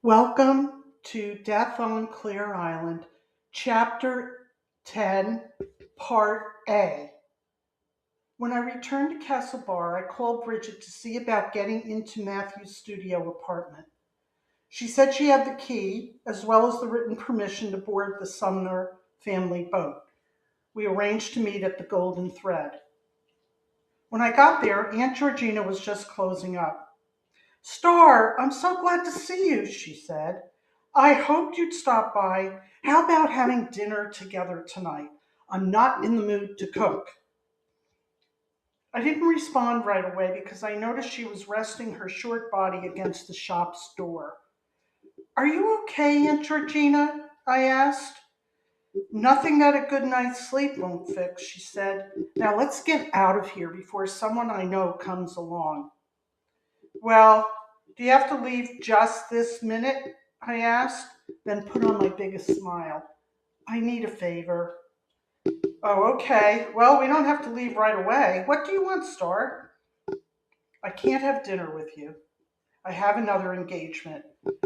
Welcome to Death on Clare Island, Chapter 10, Part A. When I returned to Castle Bar, I called Bridget to see about getting into Matthew's studio apartment. She said she had the key, as well as the written permission to board the Sumner family boat. We arranged to meet at the Golden Thread. When I got there, Aunt Georgina was just closing up. Star, I'm so glad to see you, she said. I hoped you'd stop by. How about having dinner together tonight? I'm not in the mood to cook. I didn't respond right away because I noticed she was resting her short body against the shop's door. Are you okay, Aunt Georgina? I asked. Nothing that a good night's sleep won't fix, she said. Now let's get out of here before someone I know comes along. Well, do you have to leave just this minute? I asked, then put on my biggest smile. I need a favor. Oh, okay. Well, we don't have to leave right away. What do you want, Star? I can't have dinner with you. I have another engagement.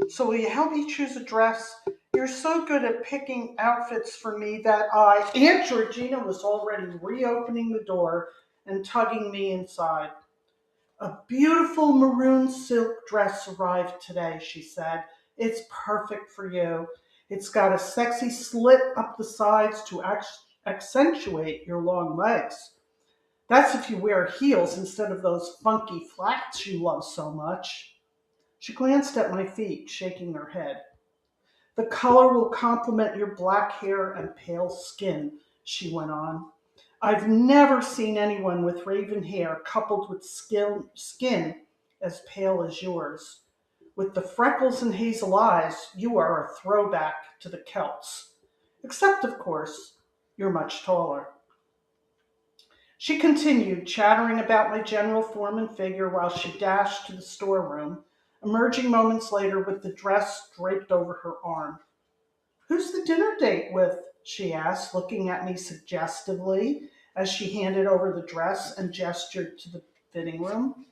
So will you help me choose a dress? You're so good at picking outfits for me that Aunt Georgina was already reopening the door and tugging me inside. A beautiful maroon silk dress arrived today, she said. It's perfect for you. It's got a sexy slit up the sides to accentuate your long legs. That's if you wear heels instead of those funky flats you love so much. She glanced at my feet, shaking her head. The color will complement your black hair and pale skin, she went on. I've never seen anyone with raven hair coupled with skin as pale as yours. With the freckles and hazel eyes, you are a throwback to the Celts. Except, of course, you're much taller. She continued, chattering about my general form and figure while she dashed to the storeroom, emerging moments later with the dress draped over her arm. Who's the dinner date with? She asked, looking at me suggestively as she handed over the dress and gestured to the fitting room.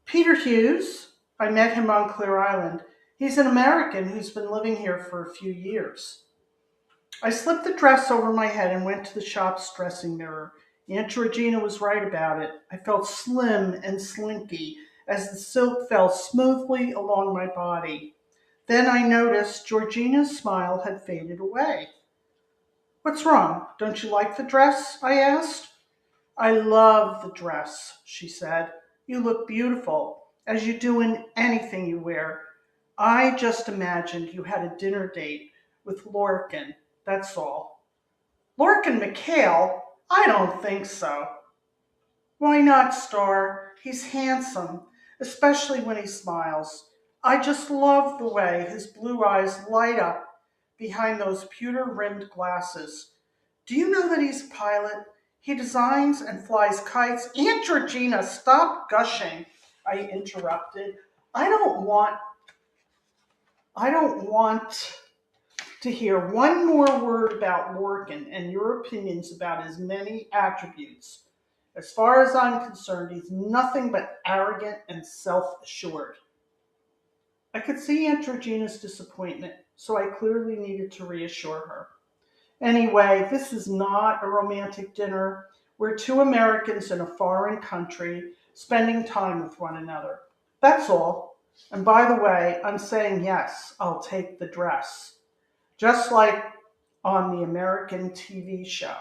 Peter Hughes. I met him on Clear Island. He's an American who's been living here for a few years. I slipped the dress over my head and went to the shop's dressing mirror. Aunt Georgina was right about it. I felt slim and slinky as the silk fell smoothly along my body. Then I noticed Georgina's smile had faded away. What's wrong? Don't you like the dress? I asked. I love the dress, she said. You look beautiful, as you do in anything you wear. I just imagined you had a dinner date with Lorcan, that's all. Lorcan McHale? I don't think so. Why not, Star? He's handsome, especially when he smiles. I just love the way his blue eyes light up behind those pewter rimmed glasses. Do you know that he's a pilot? He designs and flies kites. Aunt Georgina, stop gushing, I interrupted. I don't want I don't want to hear one more word about Lorcan and your opinions about his many attributes. As far as I'm concerned, he's nothing but arrogant and self assured. I could see Aunt Georgina's disappointment, so I clearly needed to reassure her. Anyway, this is not a romantic dinner. We're two Americans in a foreign country spending time with one another. That's all. And by the way, I'm saying yes, I'll take the dress. Just like on the American TV show.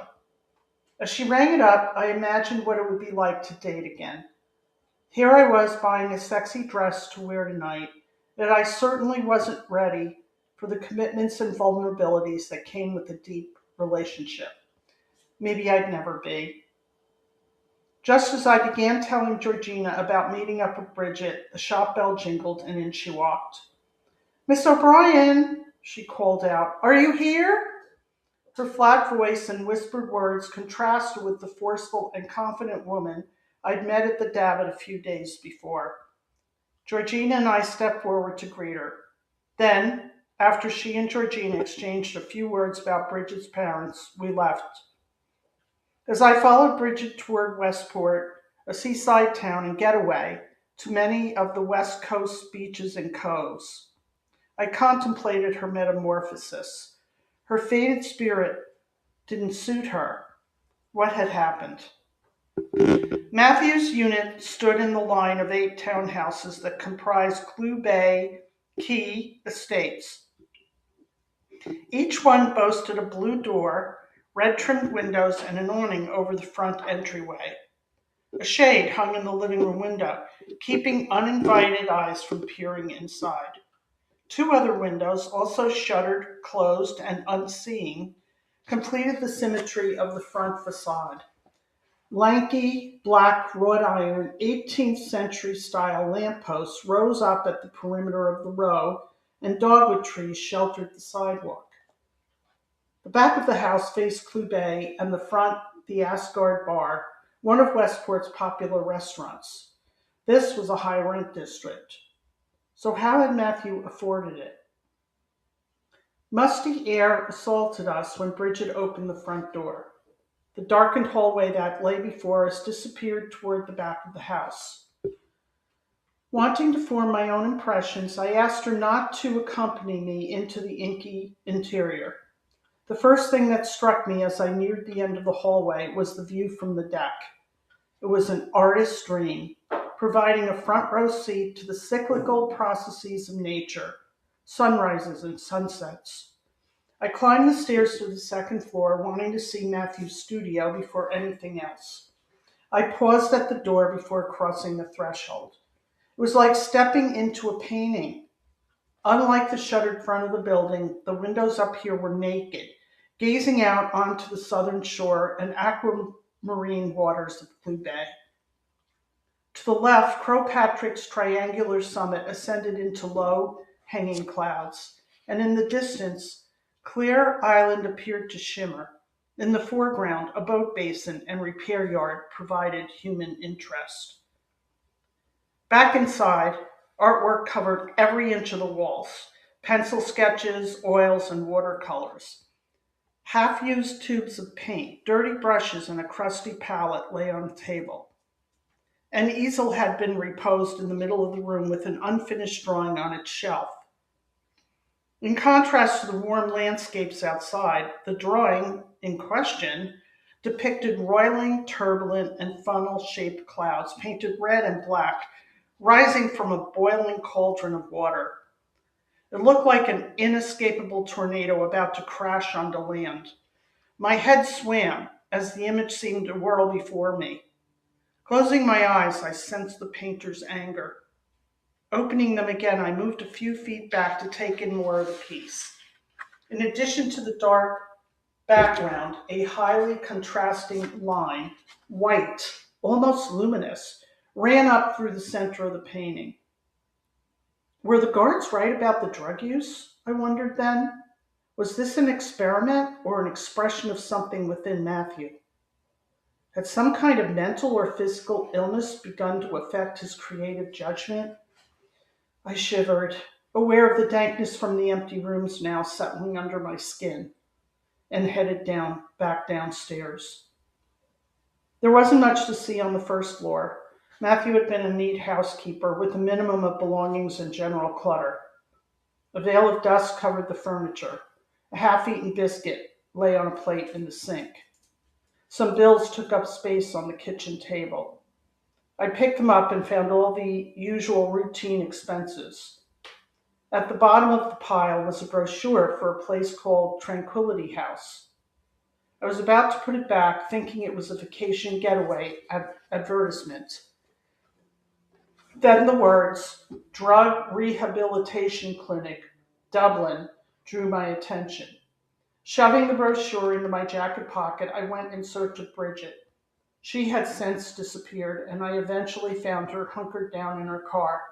As she rang it up, I imagined what it would be like to date again. Here I was buying a sexy dress to wear tonight, yet I certainly wasn't ready for the commitments and vulnerabilities that came with a deep relationship. Maybe I'd never be. Just as I began telling Georgina about meeting up with Bridget, the shop bell jingled and in she walked. Miss O'Brien, she called out, are you here? Her flat voice and whispered words contrasted with the forceful and confident woman I'd met at the Davit a few days before. Georgina and I stepped forward to greet her. Then, after she and Georgina exchanged a few words about Bridget's parents, we left. As I followed Bridget toward Westport, a seaside town and getaway to many of the West Coast beaches and coves, I contemplated her metamorphosis. Her faded spirit didn't suit her. What had happened? Matthew's unit stood in the line of 8 townhouses that comprised Clue Bay Key Estates. Each one boasted a blue door, red-trimmed windows, and an awning over the front entryway. A shade hung in the living room window, keeping uninvited eyes from peering inside. 2 other windows, also shuttered, closed, and unseeing, completed the symmetry of the front facade. Lanky, black wrought iron 18th century style lampposts rose up at the perimeter of the row, and dogwood trees sheltered the sidewalk. The back of the house faced Clue Bay, and the front the Asgard Bar, one of Westport's popular restaurants. This was a high-rent district. So how had Matthew afforded it? Musty air assaulted us when Bridget opened the front door. The darkened hallway that lay before us disappeared toward the back of the house. Wanting to form my own impressions, I asked her not to accompany me into the inky interior. The first thing that struck me as I neared the end of the hallway was the view from the deck. It was an artist's dream, providing a front row seat to the cyclical processes of nature, sunrises and sunsets. I climbed the stairs to the second floor, wanting to see Matthew's studio before anything else. I paused at the door before crossing the threshold. It was like stepping into a painting. Unlike the shuttered front of the building, the windows up here were naked, gazing out onto the southern shore and aquamarine waters of Blue Bay. To the left, Croagh Patrick's triangular summit ascended into low, hanging clouds, and in the distance, Clare Island appeared to shimmer. In the foreground, a boat basin and repair yard provided human interest. Back inside, artwork covered every inch of the walls, pencil sketches, oils, and watercolors. Half-used tubes of paint, dirty brushes, and a crusty palette lay on the table. An easel had been reposed in the middle of the room with an unfinished drawing on its shelf. In contrast to the warm landscapes outside, the drawing in question depicted roiling, turbulent, and funnel-shaped clouds, painted red and black, rising from a boiling cauldron of water. It looked like an inescapable tornado about to crash onto land. My head swam as the image seemed to whirl before me. Closing my eyes, I sensed the painter's anger. Opening them again, I moved a few feet back to take in more of the piece. In addition to the dark background, a highly contrasting line, white, almost luminous, ran up through the center of the painting. Were the guards right about the drug use? I wondered then. Was this an experiment or an expression of something within Matthew? Had some kind of mental or physical illness begun to affect his creative judgment? I shivered, aware of the dankness from the empty rooms now settling under my skin, and headed back downstairs. There wasn't much to see on the first floor. Matthew had been a neat housekeeper with a minimum of belongings and general clutter. A veil of dust covered the furniture. A half-eaten biscuit lay on a plate in the sink. Some bills took up space on the kitchen table. I picked them up and found all the usual routine expenses. At the bottom of the pile was a brochure for a place called Tranquility House. I was about to put it back, thinking it was a vacation getaway advertisement. Then the words, Drug Rehabilitation Clinic, Dublin, drew my attention. Shoving the brochure into my jacket pocket, I went in search of Bridget. She had since disappeared, and I eventually found her hunkered down in her car.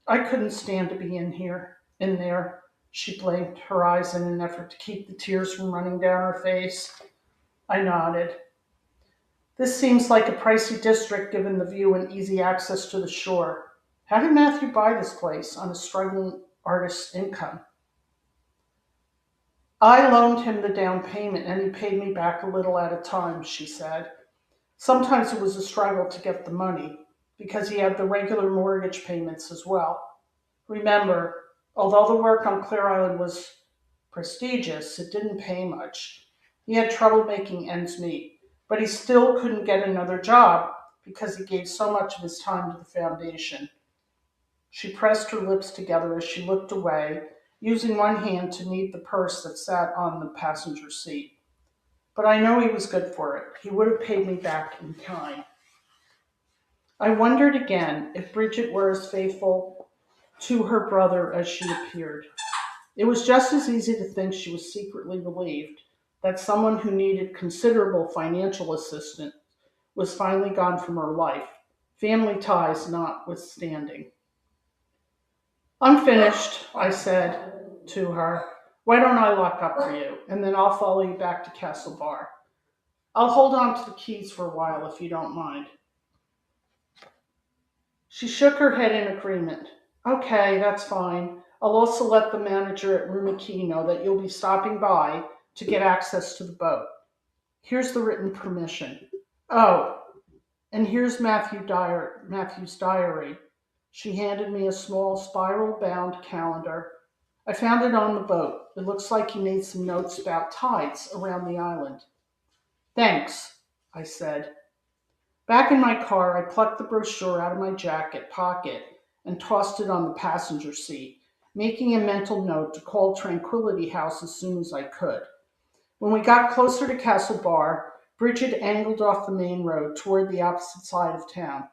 I couldn't stand to be in there. She blinked her eyes in an effort to keep the tears from running down her face. I nodded. This seems like a pricey district given the view and easy access to the shore. How did Matthew buy this place on a struggling artist's income? I loaned him the down payment and he paid me back a little at a time, she said. Sometimes it was a struggle to get the money because he had the regular mortgage payments as well. Remember, Although the work on Clare Island was prestigious, it didn't pay much. He had trouble making ends meet, but he still couldn't get another job because he gave so much of his time to the foundation. She pressed her lips together as she looked away, using one hand to knead the purse that sat on the passenger seat. But I know he was good for it. He would have paid me back in kind. I wondered again if Bridget were as faithful to her brother as she appeared. It was just as easy to think she was secretly relieved that someone who needed considerable financial assistance was finally gone from her life, family ties notwithstanding. I'm finished, I said to her. Why don't I lock up for you, and then I'll follow you back to Castle Bar. I'll hold on to the keys for a while if you don't mind. She shook her head in agreement. Okay, that's fine. I'll also let the manager at Rumiki know that you'll be stopping by to get access to the boat. Here's the written permission. Oh, and here's Matthew's diary. She handed me a small spiral bound calendar. I found it on the boat. It looks like he made some notes about tides around the island. Thanks, I said. Back in my car, I plucked the brochure out of my jacket pocket and tossed it on the passenger seat, making a mental note to call Tranquility House as soon as I could. When we got closer to Castle Bar, Bridget angled off the main road toward the opposite side of town.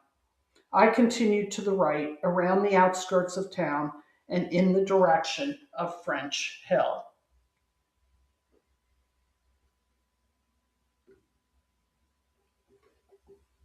I continued to the right, around the outskirts of town, and in the direction of French Hill.